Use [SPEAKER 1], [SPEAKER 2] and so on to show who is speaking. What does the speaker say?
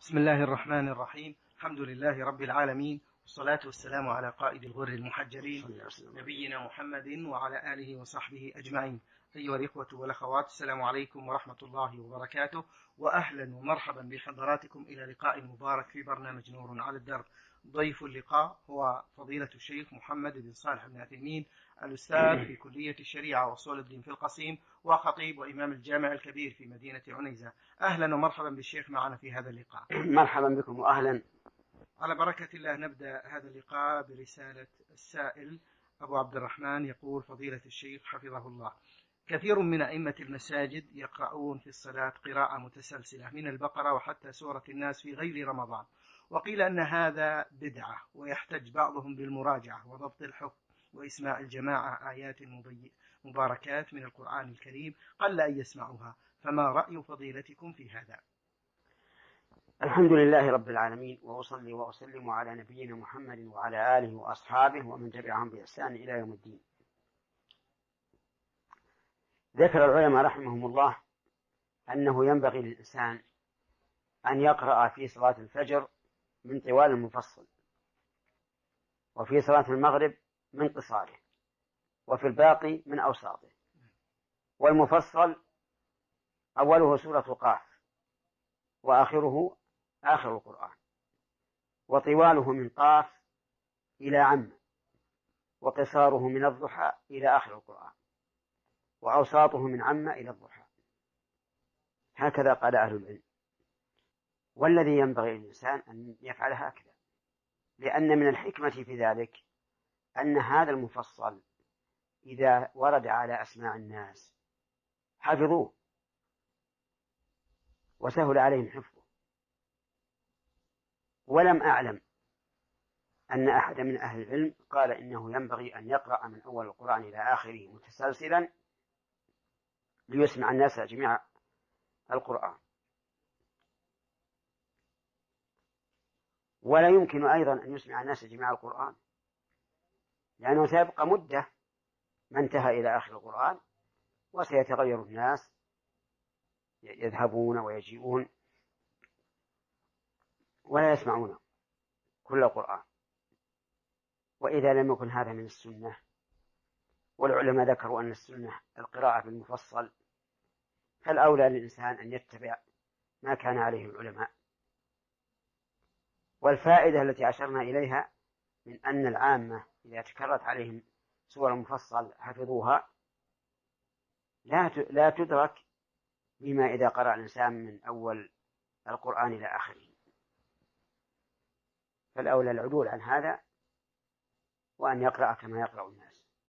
[SPEAKER 1] بسم الله الرحمن الرحيم. الحمد لله رب العالمين، والصلاة والسلام على قائد الغر المحجلين نبينا محمد وعلى آله وصحبه أجمعين. أيها الإخوة والأخوات، السلام عليكم ورحمة الله وبركاته، وأهلا ومرحبا بحضراتكم إلى لقاء مبارك في برنامج نور على الدرب. ضيف اللقاء هو فضيلة الشيخ محمد بن صالح بن عثيمين، الأستاذ في كلية الشريعة وأصول الدين في القصيم، وخطيب وإمام الجامع الكبير في مدينة عنيزة. أهلا ومرحبا بالشيخ معنا في هذا اللقاء.
[SPEAKER 2] مرحبا بكم وأهلا.
[SPEAKER 1] على بركة الله نبدأ هذا اللقاء برسالة السائل أبو عبد الرحمن. يقول فضيلة الشيخ حفظه الله: كثير من أئمة المساجد يقرؤون في الصلاة قراءة متسلسلة من البقرة وحتى سورة الناس في غير رمضان، وقيل أن هذا بدعة، ويحتج بعضهم بالمراجعة وضبط الحكم وإسماع الجماعة آيات مباركات من القرآن الكريم قل أن يسمعوها، فما رأي فضيلتكم في هذا؟
[SPEAKER 2] الحمد لله رب العالمين، وأصلي وأسلم على نبينا محمد وعلى آله وأصحابه ومن تبعهم بإحسان إلى يوم الدين. ذكر العلماء رحمهم الله أنه ينبغي للإنسان أن يقرأ في صلاة الفجر من طوال المفصل، وفي صلاة المغرب من قصاره، وفي الباقي من أوساطه. والمفصل أوله سورة قاف وآخره آخر القرآن، وطواله من قاف إلى عم، وقصاره من الضحى إلى آخر القرآن، وأوساطه من عم إلى الضحى. هكذا قال أهل العلم، والذي ينبغي للإنسان أن يفعل هكذا، لأن من الحكمة في ذلك أن هذا المفصل إذا ورد على أسماع الناس حفظوه وسهل عليهم حفظه. ولم أعلم أن أحد من أهل العلم قال إنه ينبغي أن يقرأ من أول القرآن إلى آخره متسلسلا ليسمع الناس جميع القرآن. ولا يمكن أيضا أن يسمع الناس جميع القرآن، لأنه سيبقى مدة ما انتهى إلى آخر القرآن، وسيتغير الناس يذهبون ويجيئون ولا يسمعون كل القرآن. وإذا لم يكن هذا من السنة، والعلماء ذكروا أن السنة القراءة بالمفصل، فالأولى للإنسان أن يتبع ما كان عليه العلماء. والفائدة التي أشرنا إليها من أن العامة إذا تكررت عليهم سور المفصل حفظوها لا تدرك بما إذا قرأ الإنسان من أول القرآن إلى آخره. فالأولى العدول عن هذا، وأن يقرأ كما يقرأ الناس.